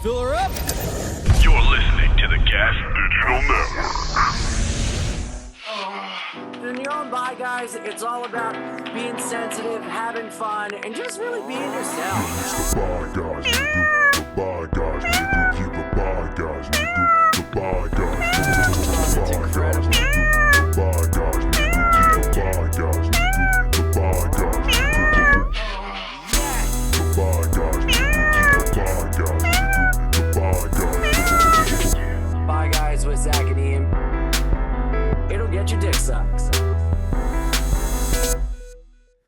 Fill her up. You're listening to the Gas Digital Network. In your own Bye Guys, it's all about being sensitive, having fun, and just really being yourself. It's the Bye Guys, nigga. The Bye Guys, nigga. You the Bye Guys, nigga. The Bye Guys, nigga. The Bye Guys, nigga. The Bye Guys, nigga. You the Bye Guys, nigga. The Bye Guys, nigga. The Bye Guys, nigga. You the Bye Guys, nigga. The Bye Guys, nigga. Bye Guys with Zac and Ian. It'll get your dick sucked.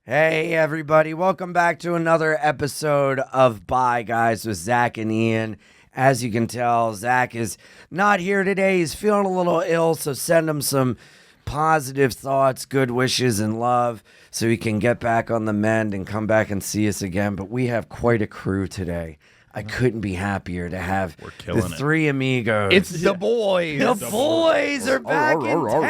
Hey everybody, welcome back to another episode of Bye Guys with Zac and Ian. As you can tell, Zac is not here today. He's feeling a little ill, so send him some positive thoughts, good wishes, and love so he can get back on the mend and come back and see us again. But we have quite a crew today. I couldn't be happier to have the three amigos. It's the boys. The boys are back in town.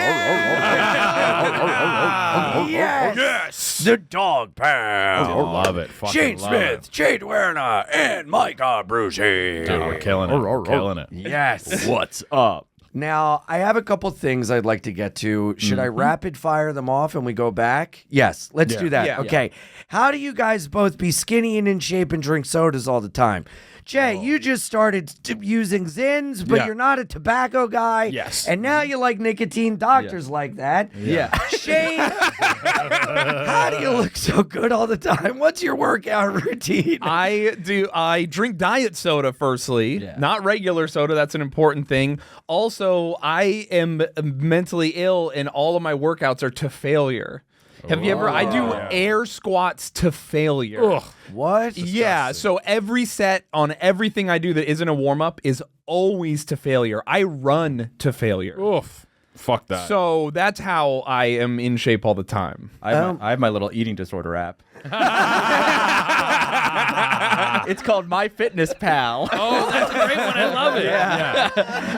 Yes. The dog pound. I love it. Shayne Smith, Che Durena, and Mike Abrusci. Dude, we're killing it. We're killing it. Yes. What's up? Now, I have a couple things I'd like to get to. Should I rapid fire them off and we go back? Yes, let's do that. Yeah, okay. How do you guys both be skinny and in shape and drink sodas all the time? Jay, you just started using Zins, but you're not a tobacco guy. Yes. And now you like nicotine. Doctors like that. Yeah. Shayne, how do you look so good all the time? What's your workout routine? I drink diet soda, firstly, not regular soda. That's an important thing. Also, I am mentally ill, and all of my workouts are to failure. Have you ever? I do air squats to failure. Ugh. What? Yeah, so every set on everything I do that isn't a warm-up is always to failure. I run to failure. Oof. Fuck that. So that's how I am in shape all the time. I have my little eating disorder app. It's called MyFitnessPal. Oh, that's a great one. I love it.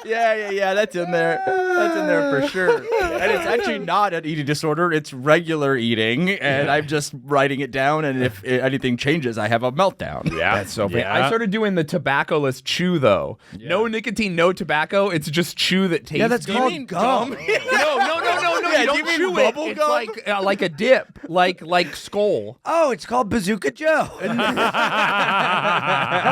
Yeah. That's in there. That's in there for sure. And it's actually not an eating disorder. It's regular eating, and I'm just writing it down. And if anything changes, I have a meltdown. Yeah. That's so bad. I started doing the tobacco-less chew, though. Yeah. No nicotine, no tobacco. It's just chew that tastes. Yeah, that's called gum. No. You don't chew it. It's like a dip, like Skull. Oh, it's called Bazooka Joe. Comes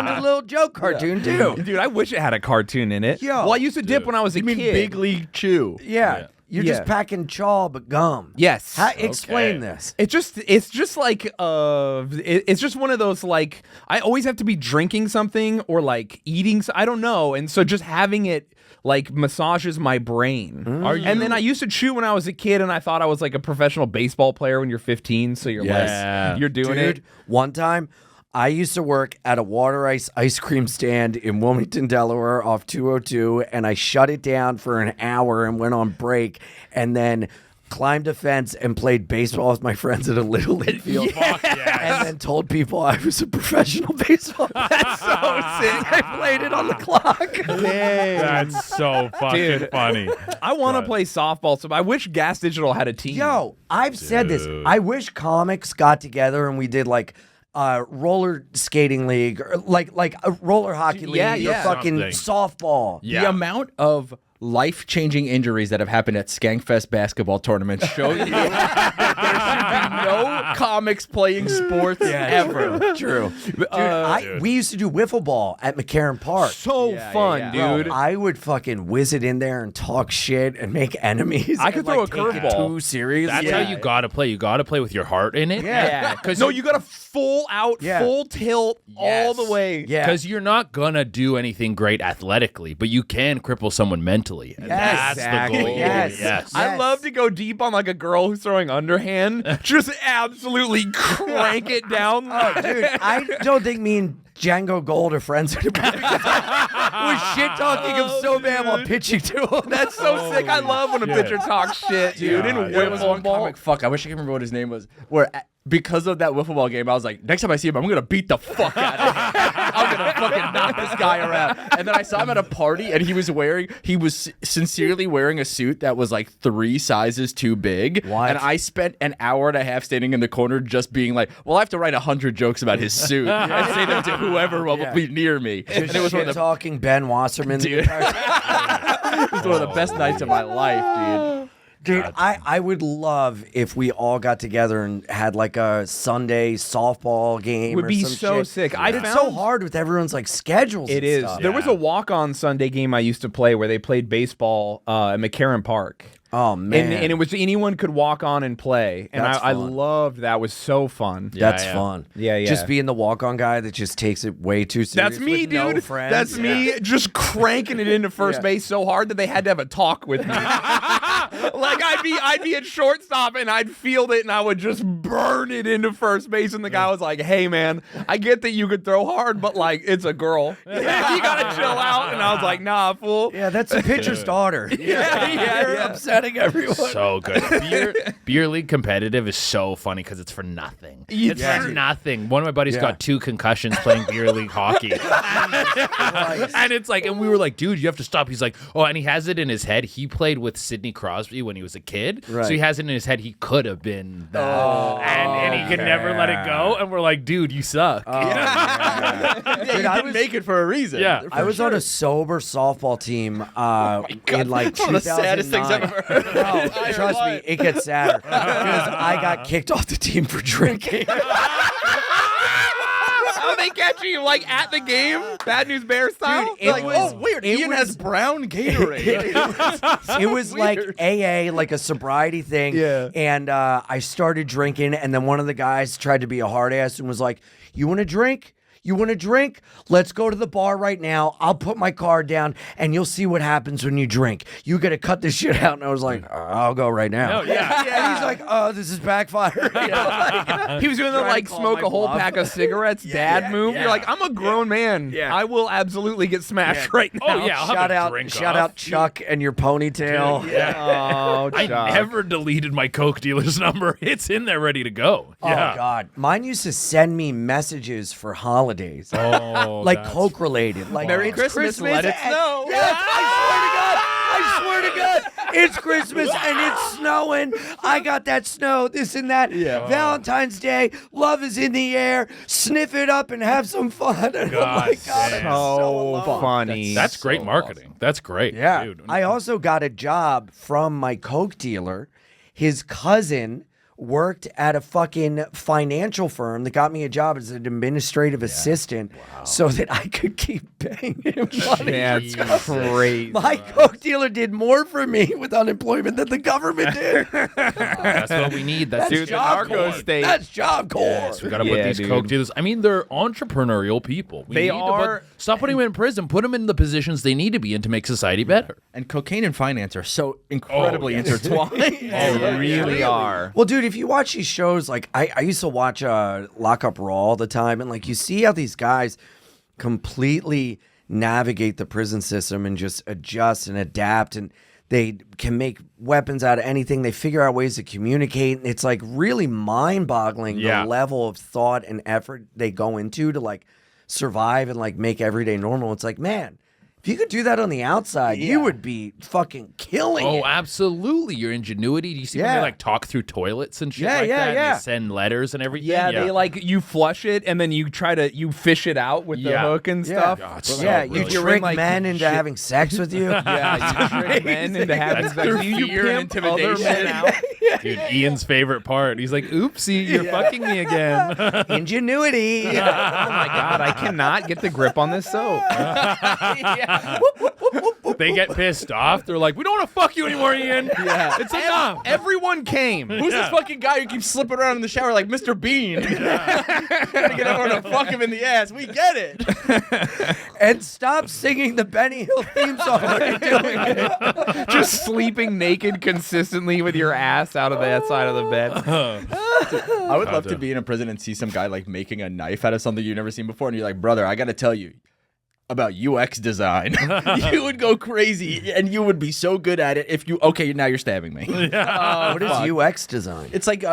a little Joe cartoon, too. Dude, I wish it had a cartoon in it. Yo. Well, I used to dip when I was a You mean kid. Big League Chew? Yeah. You're just packing chaw but gum. Yes. Explain this. It's just like it's just one of those, like, I always have to be drinking something or like eating. I don't know, and so just having it like massages my brain. And then I used to chew when I was a kid, and I thought I was like a professional baseball player when you're 15. So you're you're doing Dude, it. one time, I used to work at a water ice cream stand in Wilmington, Delaware off 202, and I shut it down for an hour and went on break, and then climbed a fence and played baseball with my friends at a Little League field. And then told people I was a professional baseball player. That's so sick. I played it on the clock. That's so fucking funny. I want to play softball, so I wish Gas Digital had a team. Yo, I've said this. I wish comics got together and we did like roller skating league or like a roller hockey league or fucking softball. The amount of life-changing injuries that have happened at Skankfest basketball tournaments show you that there should be no comics playing sports ever. True. Dude, we used to do wiffle ball at McCarran Park. So fun, dude. Bro, I would fucking whiz it in there and talk shit and make enemies. I could throw a take it curveball. too serious. That's how you gotta play. You gotta play with your heart in it. Yeah. No, you got to full out, full tilt all the way. Yeah. Because you're not gonna do anything great athletically, but you can cripple someone mentally. And that's exactly. the goal. Yes. I love to go deep on like a girl who's throwing underhand. Just absolutely crank it down. Oh, dude, I don't think me and Django Gold are friends anymore. We're shit talking him so bad while pitching to him. That's so sick. I love when a pitcher talks shit, dude. Yeah, And There was one wiffle ball. comic, fuck, I wish I could remember what his name was, where because of that wiffle ball game, I was like, next time I see him, I'm going to beat the fuck out of him. I'm going to fucking knock want this guy around. And then I saw him at a party, and he was sincerely wearing a suit that was like 3 sizes too big. What? And I spent an hour and a half standing in the corner just being like, well, I have to write 100 jokes about his suit and say them to whoever will be near me. And Just it was one of the talking Ben Wasserman. The Dude. entire it was one of the best nights of my life, dude. Dude, I would love if we all got together and had like a Sunday softball game. Would or be some so shit. sick. It's so hard with everyone's like schedules. It and is. stuff. There was a walk-on Sunday game I used to play where they played baseball at McCarran Park. Oh man, And it was anyone could walk on and play, and That's I fun. loved that. Was so fun. That's fun. Yeah, yeah. Just being the walk-on guy that just takes it way too serious. That's me, with no dude. friends. That's me just cranking it into first base so hard that they had to have a talk with me. Like I'd be at shortstop and I'd field it and I would just burn it into first base, and the guy was like, "Hey man, I get that you could throw hard, but like it's a girl. You gotta chill out." And I was like, "Nah, fool." Yeah, that's the pitcher's daughter. You're upsetting everyone. So good. Beer league competitive is so funny because it's for nothing. It's for nothing. One of my buddies got 2 concussions playing beer league hockey. And it's like, and we were like, dude, you have to stop. He's like, oh, and he has it in his head. He played with Sidney Crosby when he was a kid. Right. So he has it in his head. He could have been that. And he could never let it go. And we're like, dude, you suck. Dude, I didn't make it for a reason. Yeah. I was on a sober softball team in like 2009. One of the saddest things I've ever heard. No, trust me, it gets sadder because I got kicked off the team for drinking. How they catch you like at the game? Bad News Bear style? Dude, Like, oh, weird. Ian has brown Gatorade. It was like AA, like a sobriety thing. Yeah. And I started drinking, and then one of the guys tried to be a hard ass and was like, "You want to drink? You want to drink? Let's go to the bar right now. I'll put my card down, and you'll see what happens when you drink. You got to cut this shit out." And I was like, "I'll go right now." Oh, yeah. And he's like, "Oh, this is backfiring." He was doing the Trying to like call smoke my a whole bluff. pack of cigarettes dad move. You're like, I'm a grown man. Yeah. I will absolutely get smashed right now. Oh, yeah. I'll have Shout a out, drink shout off. out, Chuck and your ponytail. Oh, I Chuck. never deleted my Coke dealer's number. It's in there ready to go. Oh Yeah. God, mine used to send me messages for holidays. Oh, like that's- Coke related. Like Merry it's Christmas, let it and- snow. Yes, I swear to God, it's Christmas and it's snowing. I got that snow, this and that. Yeah. Valentine's Day, love is in the air. Sniff it up and have some fun. And God I'm like, God, damn. I'm so So alone. funny. That's great marketing. That's great. Yeah. Dude. I also got a job from my Coke dealer. His cousin worked at a fucking financial firm that got me a job as an administrative assistant so that I could keep paying him money. That's crazy. My Coke dealer did more for me with unemployment than the government did. That's what we need. That's Dude, the job narco core. state. That's job core. Yes, we gotta put Yeah, these dude. Coke dealers. I mean, they're entrepreneurial people. We They need are- To stop putting them in prison. Put them in the positions they need to be in to make society better. And cocaine and finance are so incredibly yes. intertwined. They really are. Well, dude, if you watch these shows, like I used to watch Lock Up Raw all the time, and like you see how these guys completely navigate the prison system and just adjust and adapt, and they can make weapons out of anything. They figure out ways to communicate. And it's like really mind-boggling Yeah. the level of thought and effort they go into to like survive and like make everyday normal. It's like, man, if you could do that on the outside, you would be fucking killing Oh, it. absolutely. Your ingenuity. Do you see when Yeah. they like talk through toilets and shit Yeah, like yeah, that? And yeah. they send letters and everything. Yeah, they like you flush it and then you fish it out with the Yeah. hook and Yeah. stuff. God, so Yeah, you brilliant. You're in, trick like, men into shit. having sex with you. Yeah, you trick men into having That's sex. through You fear and pimp other intimidation. men out. Dude, Ian's favorite part. He's like, oopsie, you're fucking me again. Ingenuity. Oh my god, I cannot get the grip on this soap. They get pissed off. They're like, we don't want to fuck you anymore, Ian. Yeah. It's enough. Everyone came. Who's this fucking guy who keeps slipping around in the shower like Mr. Bean? Trying to get everyone to fuck him in the ass. We get it. And stop singing the Benny Hill theme song when you're doing it. Just sleeping naked consistently with your ass out of that side of the bed. I would love to be in a prison and see some guy like making a knife out of something you've never seen before, and you're like, brother, I got to tell you about UX design. You would go crazy, and you would be so good at it if you. Okay, now you're stabbing me. What is UX design? It's like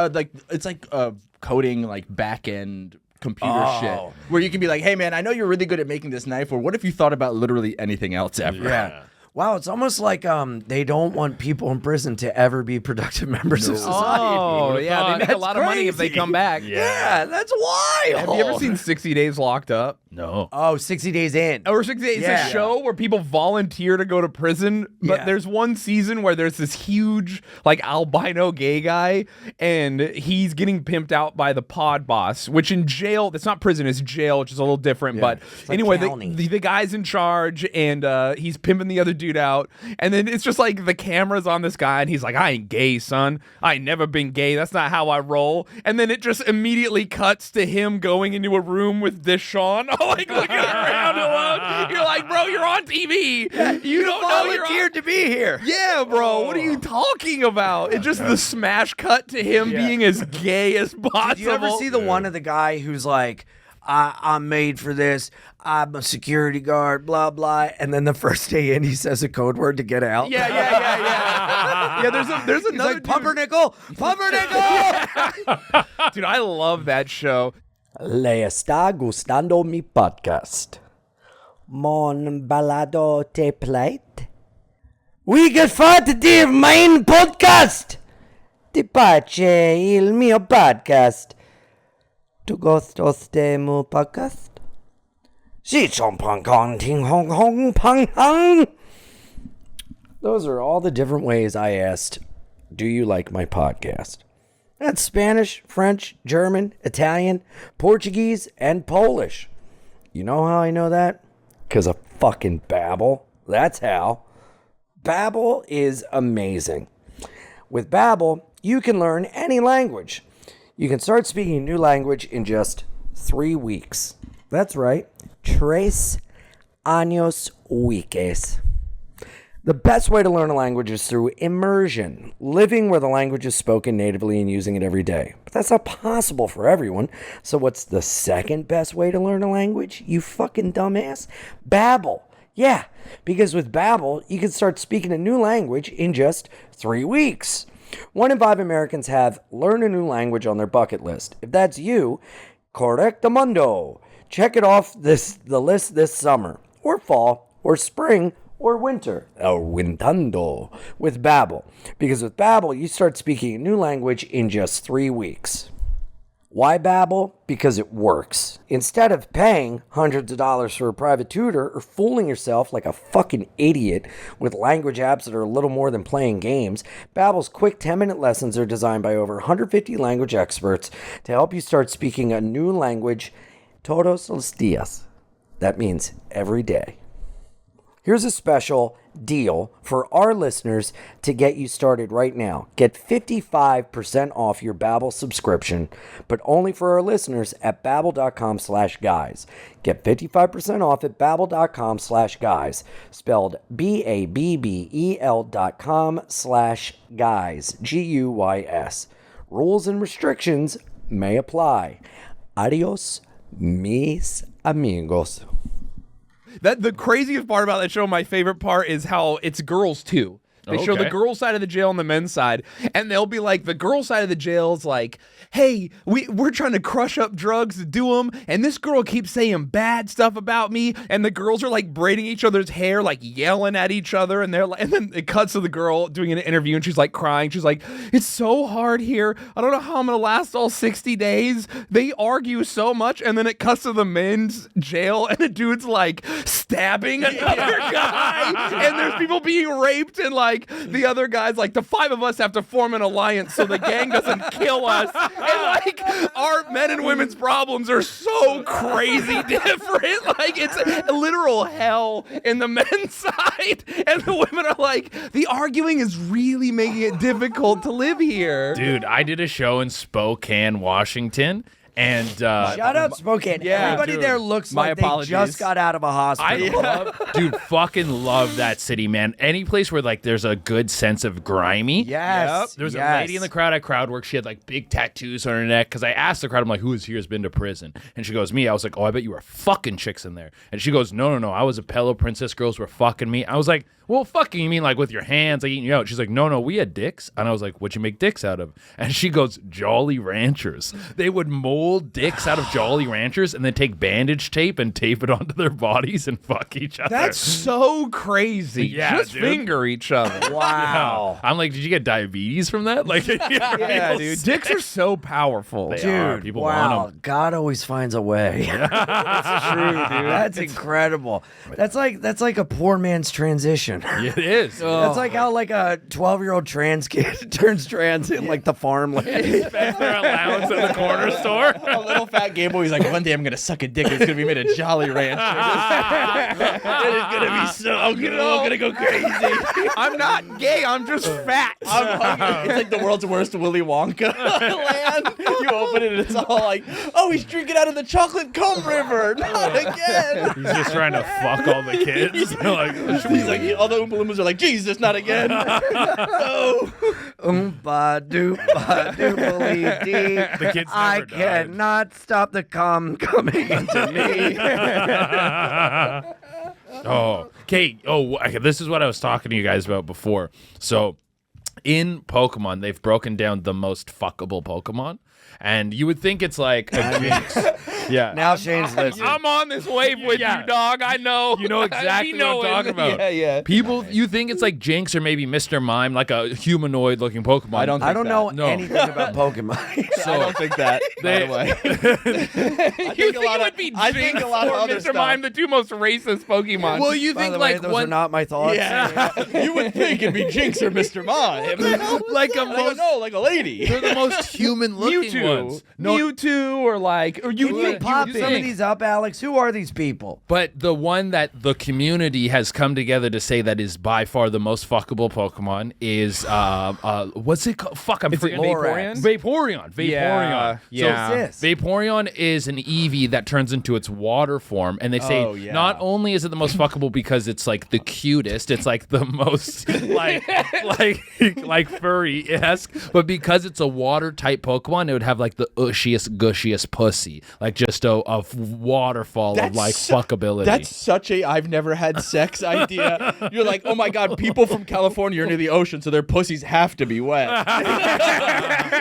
coding like back end computer shit, where you can be like, hey man, I know you're really good at making this knife, or what if you thought about literally anything else ever? Yeah. Wow, it's almost like they don't want people in prison to ever be productive members of society. Oh, yeah, they make a lot of money if they come back. Yeah, that's wild. Have you ever seen 60 Days Locked Up? No. Oh, 60 Days In. Or 60 Days, it's a show where people volunteer to go to prison, but there's one season where there's this huge, like, albino gay guy, and he's getting pimped out by the pod boss, which in jail, it's not prison, it's jail, which is a little different, but like anyway, county. the guy's in charge, and he's pimping the other dude out, and then it's just like the camera's on this guy, and he's like, I ain't gay, son. I ain't never been gay. That's not how I roll. And then it just immediately cuts to him going into a room with Deshaun, like looking around alone. You're like, bro, you're on TV. You don't know you're volunteered to be here. Yeah, bro. What are you talking about? It's just the smash cut to him being as gay as possible. Did you ever see the one of the guy who's like, I'm made for this. I'm a security guard, blah, blah. And then the first day in, he says a code word to get out. Yeah. Yeah, there's He's another like, pumpernickel. dude, I love that show. Le está gustando mi podcast. Mon balado te plate. We get fat di main podcast. Ti piace il mio podcast. Tu gustos de mu podcast? Si chong pang kong ting hong hong pang hang. Those are all the different ways I asked, do you like my podcast? That's Spanish, French, German, Italian, Portuguese, and Polish. You know how I know that? Because of fucking Babbel. That's how. Babbel is amazing. With Babbel, you can learn any language. You can start speaking a new language in just 3 weeks. That's right. 3 años weekes. The best way to learn a language is through immersion, living where the language is spoken natively and using it every day. But that's not possible for everyone. So what's the second best way to learn a language, you fucking dumbass? Babbel. Yeah, because with Babbel, you can start speaking a new language in just 3 weeks. 1 in 5 Americans have learn a new language on their bucket list. If that's you, correctamundo. Check it off the list this summer, or fall, or spring, or winter, el wintando, with Babbel. Because with Babbel, you start speaking a new language in just 3 weeks. Why Babbel? Because it works. Instead of paying hundreds of dollars for a private tutor or fooling yourself like a fucking idiot with language apps that are a little more than playing games, Babbel's quick 10-minute lessons are designed by over 150 language experts to help you start speaking a new language todos los días. That means every day. Here's a special deal for our listeners to get you started right now. Get 55% off your Babbel subscription, but only for our listeners at babbel.com/guys. Get 55% off at babbel.com/guys, spelled BABBEL.com/guys, GUYS. Rules and restrictions may apply. Adios, mis amigos. The craziest part about that show, my favorite part, is how it's girls too. They show the girl side of the jail and the men's side, and they'll be like, the girl side of the jail's like, hey, we're trying to crush up drugs to do them, and this girl keeps saying bad stuff about me, and the girls are like braiding each other's hair, like yelling at each other, and they're like, and then it cuts to the girl doing an interview, and she's like crying. She's like, it's so hard here. I don't know how I'm gonna last all 60 days. They argue so much, and then it cuts to the men's jail, and the dude's like stabbing another guy, and there's people being raped, and like the other guys, like the 5 of us have to form an alliance so the gang doesn't kill us. And like our men and women's problems are so crazy different. Like it's literal hell in the men's side, and the women are like, the arguing is really making it difficult to live here. Dude, I did a show in Spokane, Washington. And Shut up, Spokane. Yeah, everybody dude. there looks My like apologies. they just got out of a hospital. fucking love that city, man. Any place where like there's a good sense of grimy. Yes. There was a lady in the crowd at crowd work. She had like big tattoos on her neck. Because I asked the crowd, I'm like, who is here has been to prison? And she goes, me. I was like, oh, I bet you were fucking chicks in there. And she goes, no. I was a Pello Princess. Girls were fucking me. I was like, well, fucking, you mean like with your hands, like eating you out? She's like, no, we had dicks. And I was like, what'd you make dicks out of? And she goes, Jolly Ranchers. They would mold mold dicks out of Jolly Ranchers and then take bandage tape and tape it onto their bodies and fuck each other. That's so crazy. Yeah, Just dude. finger each other. Wow. I'm like, did you get diabetes from that? Like, Yeah, dude. Dicks are so powerful. They are. Dude, People want wow. 'em. God always finds a way. That's true, dude. That's incredible. That's like a poor man's transition. It is. That's like how like a 12-year-old trans kid turns trans in like the farmland. Spends their allowance at the corner store. A little fat gay boy. He's like, one day I'm gonna suck a dick. It's gonna be made of Jolly Ranchers. It's gonna be so good. I'm gonna go crazy. I'm not gay. I'm just fat. I'm hungry. It's like the world's worst Willy Wonka land. You open it and it's all like, oh, he's drinking out of the chocolate cum river. Not again. He's just trying to fuck all the kids. They're like, He's like, all the Oompa Loompas are like, Jesus, not again. No. Oompa doompa doopily dee. the kids never I died. cannot stop the cum coming into me. Oh, okay. Oh, okay, this is what I was talking to you guys about before. So, in Pokemon, they've broken down the most fuckable Pokemon, and you would think it's like a jinx. Yeah. Now Shayne's listening. I'm on this wave with Yeah. you, dog. I know. You know exactly We what I'm know talking it. about. Yeah, yeah. People, you think it's like Jinx or maybe Mr. Mime, like a humanoid-looking Pokemon. I don't I don't know No. anything about Pokemon. I don't think that, by the way. You think it would be I think Jinx a lot of or other Mr. stuff. Mime, the two most racist Pokemon? Well, you By think the way, like those are one, not my thoughts. Yeah. You would think it'd be Jinx or Mr. Mime. like a I don't most, know, like a lady. they're the most human-looking Mewtwo. ones. Mewtwo or like, or Can you think- pop you some of think. these up, Alex? Who are these people? But the one that the community has come together to say that is by far the most fuckable Pokemon is what's it called? Fuck, I'm Is it forgetting. Vaporeon? Vaporeon. Yeah, yeah. So What's this? Vaporeon is an Eevee that turns into its water form, and they say Oh, yeah. not only is it the most fuckable because it's like the cutest, it's like the most like furry-esque, but because it's a water type Pokemon, it would have like the ushiest, gushiest pussy, like just a waterfall of like fuckability. That's such a I've never had sex idea. You're like, oh my god, people from California are near the ocean, so their pussies have to be wet.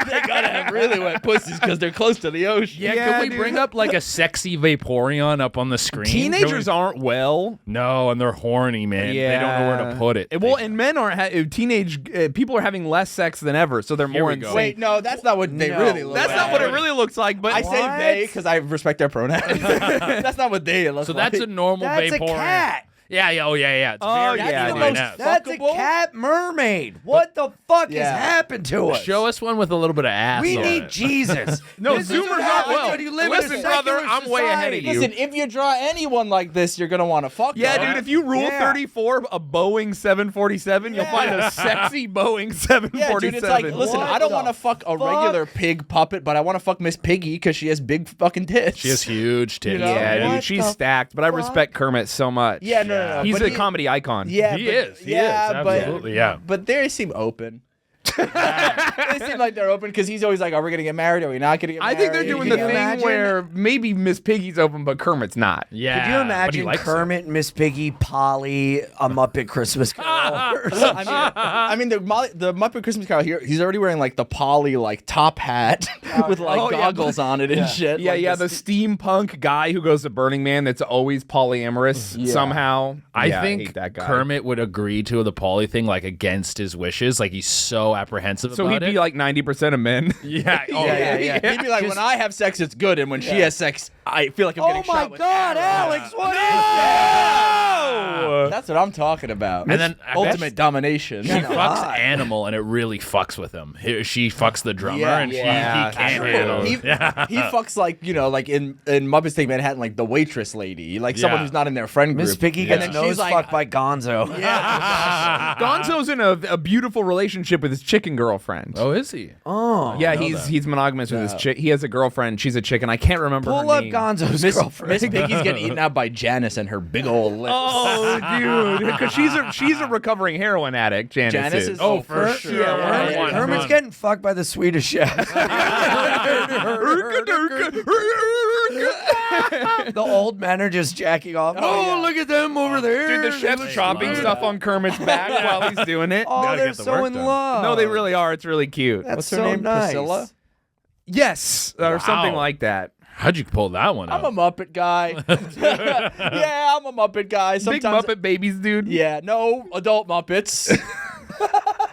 They gotta have really wet pussies because they're close to the ocean. yeah, Yeah, can we dude. bring up like a sexy Vaporeon up on the screen? Teenagers Can we- aren't well. No, and they're horny, man. They don't know where to put it. Well, and men are teenage people are having less sex than ever, so they're Here more we in go. sync. Wait, no, that's not what they No. really look That's like. not what it really looks like. But I say What? they because I respect their pronouns. That's not what they look so like. that's a normal That's a Vaporeon. cat. Yeah, yeah, oh yeah. It's Oh, very yeah, cute dude. right now. That's a Fuckable? cat mermaid. What the fuck Yeah. has happened to us? Show us one with a little bit of ass. We on need it. Jesus. No, This is Zoomers what aren't happens well. when you live in Listen, a brother, secular I'm way ahead of society. you. Listen, if you draw anyone like this, you're gonna want to fuck. Yeah, them. dude, if you rule Yeah. 34, a Boeing 747, you'll find a sexy Boeing 747. Yeah, dude, it's like, listen, What I don't the want to fuck a fuck? regular pig puppet, but I want to fuck Miss Piggy because she has big fucking tits. She has huge tits. You know? Yeah, What dude, she's the stacked, but I fuck? respect Kermit so much. Yeah, no. He's but a he- comedy icon. Yeah, He but, is. He yeah, is. but Absolutely, yeah. But they seem open. They seem like they're open because he's always like, "Are we gonna get married? Are we not gonna get I married?" think they're doing the Can you thing imagine? where maybe Miss Piggy's open, but Kermit's not. Yeah. Could you but he imagine likes Kermit, Miss Piggy, Polly, a Muppet Christmas Carol? or something? I mean, the Muppet Christmas Carol here. He's already wearing like the Polly like top hat with like Oh, yeah. goggles on it and shit. Yeah, like yeah, this- the steampunk guy who goes to Burning Man that's always polyamorous somehow. I Yeah, think hate that guy. Kermit would agree to the Polly thing like against his wishes. Like he's so apprehensive So about he'd it. be like 90% of men. yeah, oh, yeah. He'd be like, when I have sex, it's good, and when she has sex, I feel like I'm Oh getting my shot with God, arrows. Alex, what is that? That's what I'm talking about. And then I bet ultimate domination. She fucks Animal, and it really fucks with him. She fucks the drummer, Yeah, and yeah, he can't true. handle He, it. Yeah. he fucks like like in Muppets Take Manhattan, like the waitress lady, like someone Yeah. who's not in their friend group. Miss Piggy And gets then nose she's like, fucked by Gonzo. Gonzo's in a beautiful relationship with his chicken girlfriend. Oh, is he? Oh. Yeah, he's monogamous with his chick. He has a girlfriend. She's a chicken. I can't remember Pull her up name. Gonzo's girlfriend. Miss Piggy's getting eaten out by Janice and her big old lips. Oh, dude, because she's a recovering heroin addict. Janice is. Oh, for sure. Yeah, Yeah, Herman's getting fucked by the Swedish chef. The old men are just jacking off. Oh, look at them over there. Dude, the chef's chopping stuff on Kermit's back while he's doing it. Oh, Gotta they're get the so work in done. love. No, they really are. It's really cute. That's What's her so name? nice. Priscilla? Yes, or something like that. How'd you pull that one I'm out? a Muppet guy. Yeah, I'm a Muppet guy. Big Muppet babies, dude. Yeah, no adult Muppets.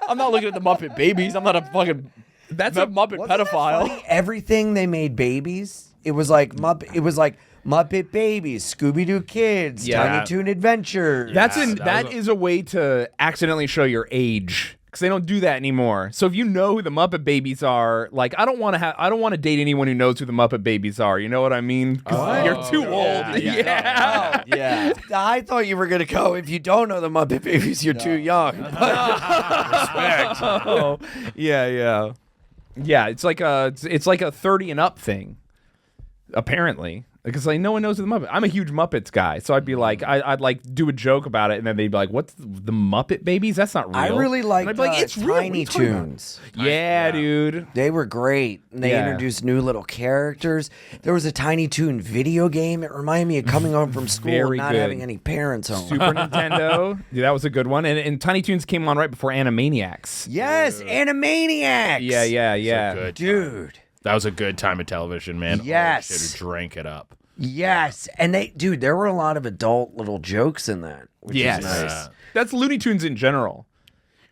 I'm not looking at the Muppet babies. I'm not a fucking Muppet pedophile. Funny? Everything they made babies. It was like Muppet. It was like Muppet Babies, Scooby Doo Kids, Yeah. Tiny Toon Adventures. That is a way to accidentally show your age. Because they don't do that anymore. So if you know who the Muppet Babies are, like I don't want to date anyone who knows who the Muppet Babies are. You know what I mean? 'Cause you're too old. Yeah. Yeah. I thought you were gonna go. If you don't know the Muppet Babies, you're too young. Respect. Oh, yeah. It's like a 30 and up thing, apparently. Because like no one knows who the Muppet. I'm a huge Muppets guy, so I'd be like, I'd like do a joke about it, and then they'd be like, "What's the Muppet Babies? That's not real." I really And liked I'd be like, "It's real. What are Tiny you talking about?" Toons. Yeah, dude. They were great. And they Yeah. introduced new little characters. There was a Tiny Toon video game. It reminded me of coming home from school Very and not good. having any parents home. Super Nintendo. Yeah, that was a good one. And Tiny Toons came on right before Animaniacs. Yes, Animaniacs. Yeah. Good. Dude. That was a good time of television, man. Yes. Holy shit, who drank it up. Yes. And there were a lot of adult little jokes in that, which Yes. is nice. That's Looney Tunes in general.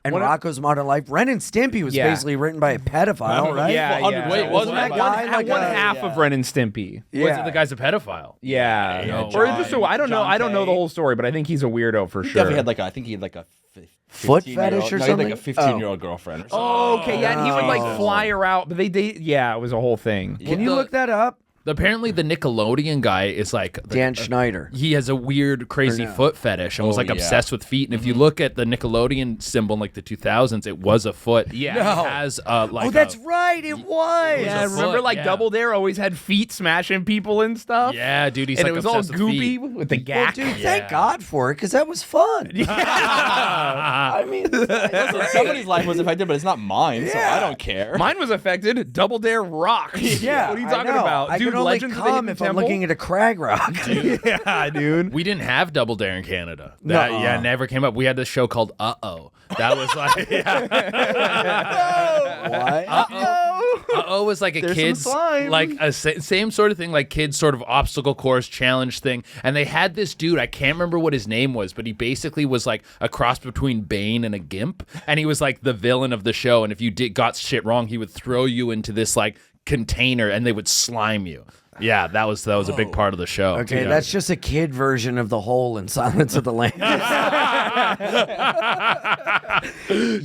And Rocco's Modern Life. Ren and Stimpy was Yeah. basically written by a pedophile, right? Yeah. Wait, wasn't that it? guy like one a- half of Ren and Stimpy. Was it the guy's a pedophile? Yeah. Yeah, Or John- just so I don't know. John I don't know the Kay. whole story, but I think he's a weirdo for sure. Definitely had like I think he had like a Foot 15-year-old fetish or no, he had something? like a 15-year-old girlfriend or something. Oh, okay. Yeah, and he would like fly her out, but they date. Yeah, it was a whole thing. Can you look that up? Apparently, the Nickelodeon guy is like Dan Schneider. He has a weird, crazy foot fetish and was like yeah. obsessed with feet. And if you look at the Nickelodeon symbol in like the 2000s, it was a foot. Yeah. It has like Oh, that's right. It was. Yeah, foot, remember like yeah. Double Dare always had feet smashing people and stuff? Yeah, dude, he's And like it was all obsessed with goopy feet. with the Well, gack. dude, thank God for it, because that was fun. I mean, Listen, somebody's life was affected, but it's not mine, so I don't care. Mine was affected. Double Dare rocks. yeah. What are you I talking know. about? I Dude, can only Legends of the come Hidden if I'm Temple? looking at a crag rock. Yeah, dude. We didn't have Double Dare in Canada. That yeah, never came up. We had this show called Uh-Oh. That was like What? Uh-Oh was like a There's kid's some slime. like a same sort of thing, like kids sort of obstacle course challenge thing. And they had this dude, I can't remember what his name was, but he basically was like a cross between Bane and a gimp. And he was like the villain of the show. And if you got shit wrong, he would throw you into this like container and they would slime you. Yeah, that was a big part of the show. Okay, Yeah. that's just a kid version of the hole in Silence of the Lambs.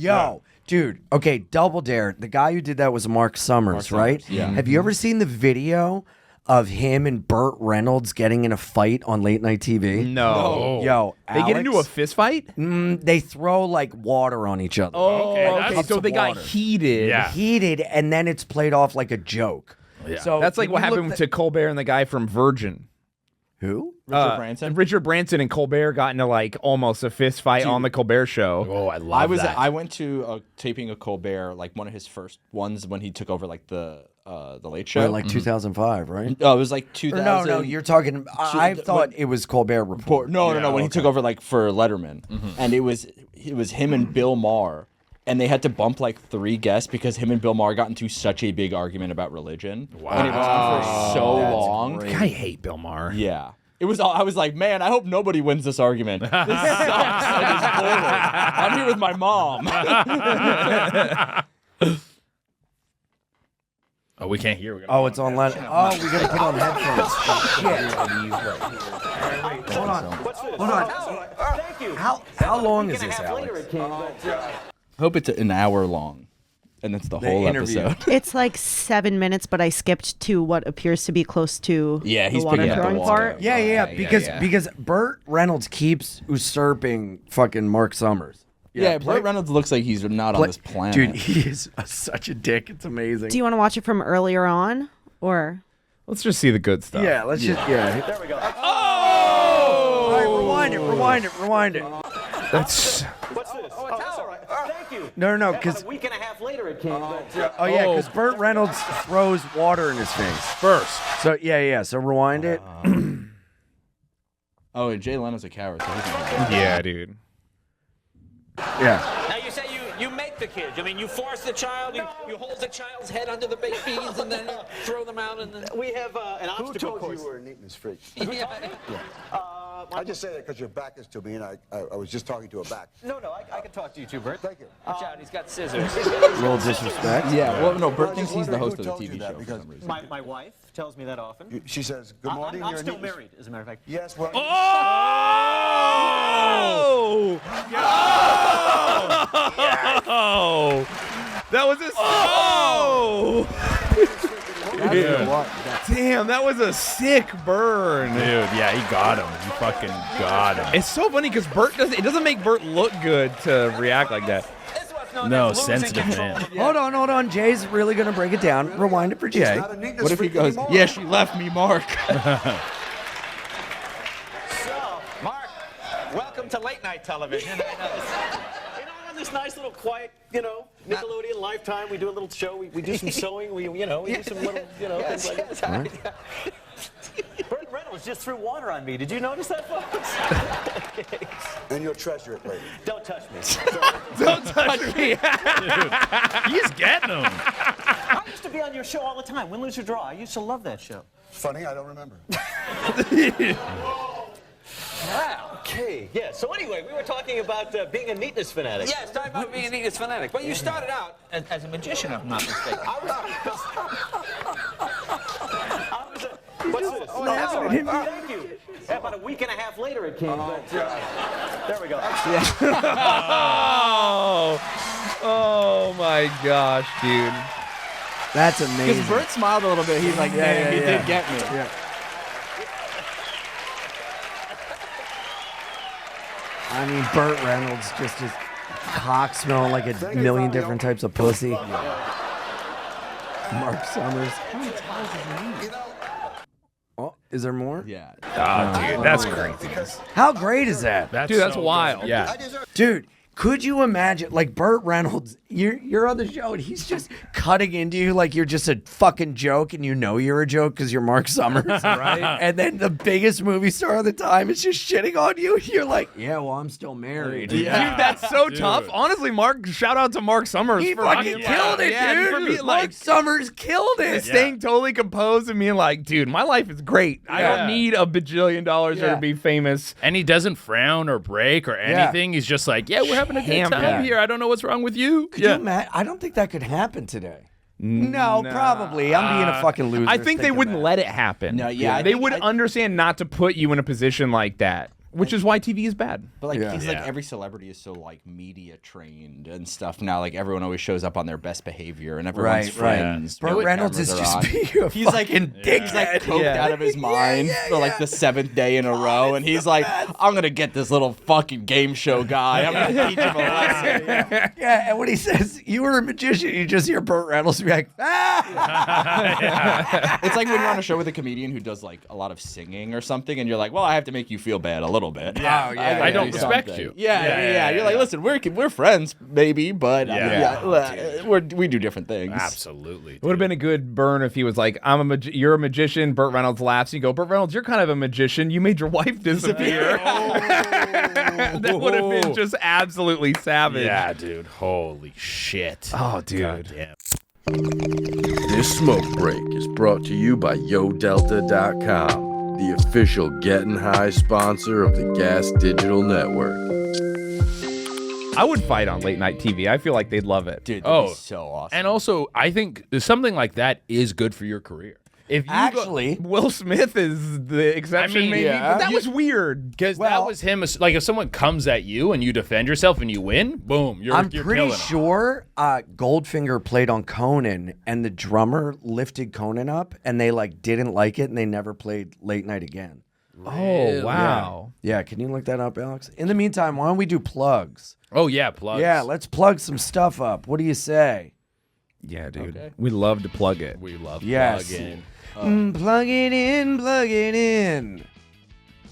Yo, dude. Okay, Double Dare. The guy who did that was Mark Summers, right? yeah. Have you ever seen the video of him and Burt Reynolds getting in a fight on late night TV? No. Yo, They get into a fist fight? They throw like water on each other. Okay, so they got water. heated. Yeah. Heated, and then it's played off like a joke. Yeah. So That's like can what you look happened to Colbert and the guy from Virgin. who? Richard Branson. Richard Branson and Colbert got into like almost a fist fight on the Colbert Show. Oh, I love that. I went to a taping of Colbert, like one of his first ones when he took over like the Late Show. Like 2005, right? No, it was like Or 2000. no, you're talking. I thought it was Colbert Report. No, when he took over like for Letterman, and it was him and Bill Maher, and they had to bump like 3 guests because him and Bill Maher got into such a big argument about religion, and it was on for so long. I hate Bill Maher. Yeah. It was. I was like, man, I hope nobody wins this argument. This sucks. Like, it's boring. I'm here with my mom. Oh, we can't hear. Oh, it's online. Oh, we gotta put on headphones. Shit. Hold on. How long is this, Alex? I hope it's an hour long, and that's the whole interview. episode. It's like 7 minutes, but I skipped to what appears to be close to Yeah, he's the water picking up the throwing water. part. Yeah. Because Burt Reynolds keeps usurping fucking Mark Summers. Yeah, Burt Reynolds looks like he's not on this planet. Dude, he is such a dick. It's amazing. Do you want to watch it from earlier on, or? Let's just see the good stuff. Yeah, let's just There we go. Oh! All right, rewind it. That's What's this? Oh, it's all right. Thank you. No, because A week and a half later it came. because Burt Reynolds throws water in his face first. So so rewind it. Oh, and Jay Leno's a coward. So he can yeah, dude. Yeah. Now you say You make the kids. I mean, you force the child. You hold the child's head under the baked beans and then throw them out. And then we have an obstacle course. Who told you were a neatness freak? Yeah. I just say that because your back is to me, and I was just talking to a back. No, I can talk to you too, Bert. Thank you. Watch out, he's got scissors. Little disrespect. Yeah, well, no, Bert I was thinks just he's the wondering host who of the told you TV that, show for because some reason. My wife tells me that often. She says, "Good morning." I'm you're a still neatness- married, as a matter of fact. Yes, well. Oh! Oh! That was a Damn, that was a sick burn. Dude, yeah, he got him. He fucking got him. It's so funny because it doesn't make Bert look good to react like that. No, sensitive man. Hold on. Jay's really going to break it down. Rewind it for Jay. Not a neatness What if he freak goes, anymore. yeah, she left me, Mark. So, Mark, welcome to late night television. On this nice little quiet, Nickelodeon, Lifetime, we do a little show. We do some sewing. We do some little, things like that. Burt Reynolds just threw water on me. Did you notice that, folks? Okay. And you'll treasure it later. Don't touch me. Don't touch me. He's getting him. I used to be on your show all the time. Win, Lose, or Draw. I used to love that show. Funny, I don't remember. Wow. Okay. Yeah. So anyway, we were talking about being a neatness fanatic. Yes, talking about being a neatness fanatic. But you started out as a magician, if I'm not mistaken. What's this? Oh, that's all right. Thank you. Yeah, about a week and a half later it came. But, there we go. Oh my gosh, dude. That's amazing. Because Bert smiled a little bit. He's like, man, he did get me. Yeah. I mean, Burt Reynolds just his cock smelling like a million different types of pussy. Mark Summers. Oh, is there more? Yeah. Oh, dude, that's crazy. How great is that? Dude, that's wild. Yeah. Dude, could you imagine, like, Burt Reynolds, you're on the show and he's just cutting into you like you're just a fucking joke and you know you're a joke because you're Mark Summers, right? And then the biggest movie star of the time is just shitting on you and you're like, yeah, well, I'm still married. Yeah. Dude, that's so tough. Honestly, Mark, shout out to Mark Summers. He for fucking killed it, yeah, dude. For being Mark Summers killed it. Staying totally composed and being like, dude, my life is great. I don't need $1 bajillion or to be famous. And he doesn't frown or break or anything. He's just like, yeah, we're having a good time here. I don't know what's wrong with you. Could you imagine? I don't think that could happen today. No, probably. I'm being a fucking loser. I think they wouldn't let it happen. No, yeah. They would understand not to put you in a position like that. Which is why TV is bad. But like he's like every celebrity is so like media trained and stuff now. Like everyone always shows up on their best behavior and everyone's friends. Burt Reynolds is just being a he's like dickhead. He's like coked out of his mind for like the 7th day in a row, and he's like, I'm gonna get this little fucking game show guy. I'm gonna teach him a lesson. Yeah, and when he says you were a magician, you just hear Burt Reynolds be like, ah. It's like when you're on a show with a comedian who does like a lot of singing or something, and you're like, well, I have to make you feel bad a little bit. Yeah, I don't respect you. Yeah. You're like, listen, we're friends, maybe, but we do different things. Absolutely. It would have been a good burn if he was like, you're a magician. Burt Reynolds laughs. You go, Burt Reynolds, you're kind of a magician. You made your wife disappear. That would have been just absolutely savage. Yeah, dude. Holy shit. Oh, dude. Goddamn. This smoke break is brought to you by YoDelta.com, the official Getting High sponsor of the Gas Digital Network. I would fight on late night TV. I feel like they'd love it. Dude, that'd be so awesome. And also, I think something like that is good for your career. If you Actually, Will Smith is the exception, maybe. But that was weird. Because that was him. Like, if someone comes at you and you defend yourself and you win, boom, you're I'm you're pretty killing 'em. sure Goldfinger played on Conan, and the drummer lifted Conan up, and they like didn't like it, and they never played late night again. Oh, wow. Yeah, can you look that up, Alex? In the meantime, why don't we do plugs? Oh, yeah, plugs. Yeah, let's plug some stuff up. What do you say? Yeah, dude. We love to plug it. We love Yes. plugging. Plug it in, plug it in.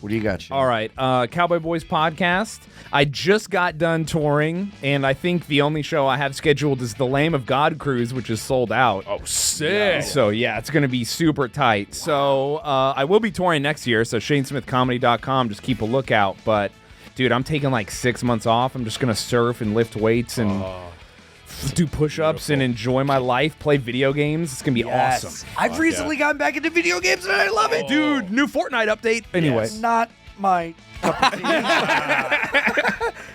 What do you got, Shane? All right, Cowboy Boys Podcast. I just got done touring, and I think the only show I have scheduled is the Lamb of God Cruise, which is sold out. Oh, sick. So, yeah, it's going to be super tight. So, I will be touring next year, so ShayneSmithComedy.com. Just keep a lookout. But, dude, I'm taking like 6 months off. I'm just going to surf and lift weights and do push-ups and enjoy my life, play video games. It's gonna be awesome. I've recently gotten back into video games and I love it. Dude, new Fortnite update. Anyway. Not my cup of tea.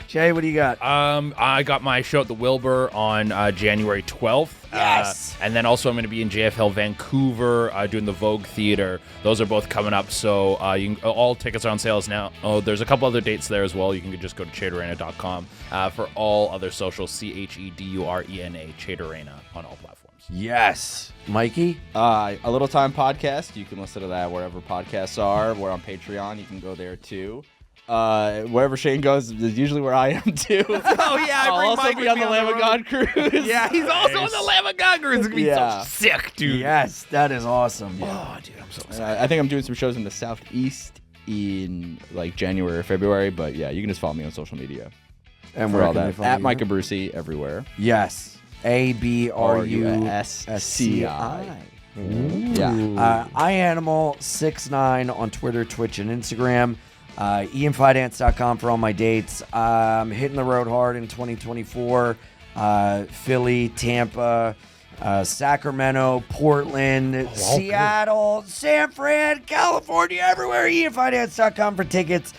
Jay, what do you got? I got my show at the Wilbur on January 12th. Yes. And then also I'm going to be in JFL Vancouver doing the Vogue Theater. Those are both coming up, so all tickets are on sales now. Oh, there's a couple other dates there as well. You can just go to CheDurena.com for all other socials. CheDurena, Che Durena on all platforms. Yes. Mikey? A Little Time Podcast. You can listen to that wherever podcasts are. We're on Patreon. You can go there too. Wherever Shayne goes is usually where I am too. Oh yeah, I'll also be on the Lamb of God cruise. Yeah, he's also on the Lamb of God cruise. It's gonna be so sick, dude. Yes, that is awesome. Oh, dude, I'm so excited. I think I'm doing some shows in the Southeast in like January or February, but yeah, you can just follow me on social media. And for where all can they that. follow At you? Mike Abrusci everywhere. Yes. ABRUSCI. Yeah. iAnimal69 on Twitter, Twitch, and Instagram. IanFidance.com for all my dates. I'm hitting the road hard in 2024. Philly, Tampa, Sacramento, Portland, Seattle, San Fran, California, everywhere. IanFidance.com for tickets.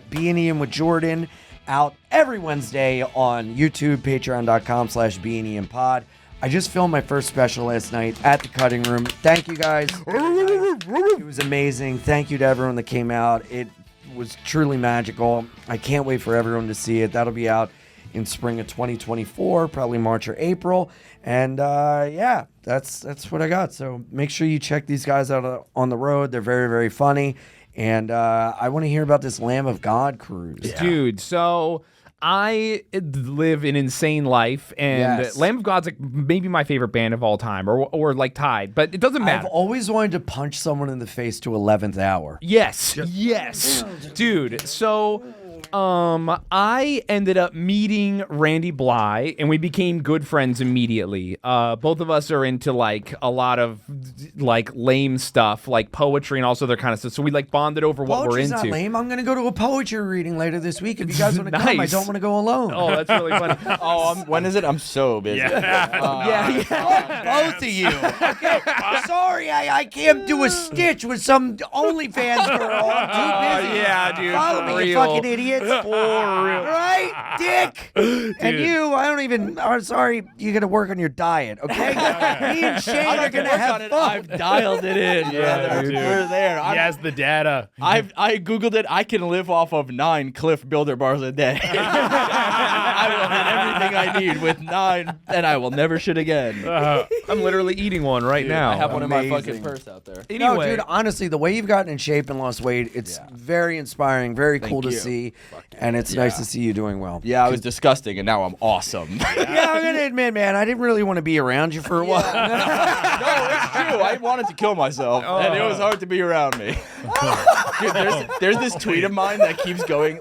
Being Ian with Jordan out every Wednesday on YouTube, patreon.com/BeingIanPod. I just filmed my first special last night at the Cutting Room. Thank you guys. It was amazing. Thank you to everyone that came out. It was truly magical. I can't wait for everyone to see it. That'll be out in spring of 2024, probably March or April. And yeah, that's what I got. So make sure you check these guys out on the road. They're very, very funny. And I want to hear about this Lamb of God cruise. Yeah. Dude, so I live an insane life, and Lamb of God's like maybe my favorite band of all time, or like tied, but it doesn't matter. I've always wanted to punch someone in the face to 11th hour. Yes, yes, dude. So I ended up meeting Randy Bly, and we became good friends immediately. Both of us are into like a lot of like lame stuff, like poetry and also other kind of stuff. So we like bonded over what Poetry's we're into. Not lame. I'm gonna go to a poetry reading later this week. If you guys want to come, I don't want to go alone. Oh, that's really funny. When is it? I'm so busy. Both of you. Okay. Sorry, I can't do a stitch with some OnlyFans girl. I'm too busy. Yeah, dude. Follow me, you fucking idiots. Right, Dick? And you, I'm sorry, you got to work on your diet, okay? Me and Shayne are going to have fun. I've dialed it in. Yeah, dude. We're there. He has the data. I Googled it. I can live off of 9 Cliff Builder bars a day. I will hit everything I need with 9, and I will never shit again. I'm literally eating one right now. I have one in my fucking purse out there. No, dude, honestly, the way you've gotten in shape and lost weight, it's very inspiring, very cool to see, and it's nice to see you doing well. Yeah, I was disgusting, and now I'm awesome. Yeah, I'm going to admit, man, I didn't really want to be around you for a while. No, it's true. I wanted to kill myself, and it was hard to be around me. Dude, there's this tweet of mine that keeps going.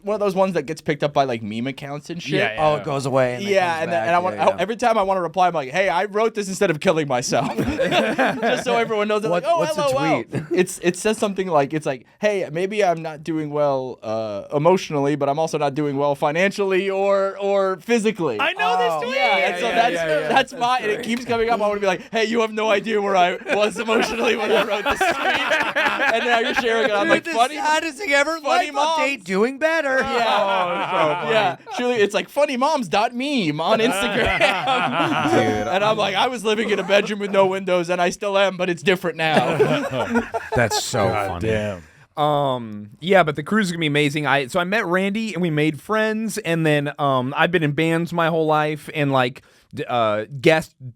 One of those ones that gets picked up by like meme accounts and shit. Oh, it goes away. And every time I want to reply, I'm like, "Hey, I wrote this instead of killing myself," just so everyone knows. What's the tweet? It says something like, "It's like, hey, maybe I'm not doing well emotionally, but I'm also not doing well financially or physically." I know this tweet. That's my. And it keeps coming up. I want to be like, "Hey, you have no idea where I was emotionally when I wrote this tweet," and now you're sharing it. I'm like, "Funny, saddest thing ever. Funny Life update, doing better." Yeah. Truly, it's like funnymoms.meme on Instagram. And I'm like, I was living in a bedroom with no windows, and I still am, but it's different now. That's so funny. Damn. Yeah, but the cruise is gonna be amazing. So I met Randy and we made friends, and then I've been in bands my whole life and like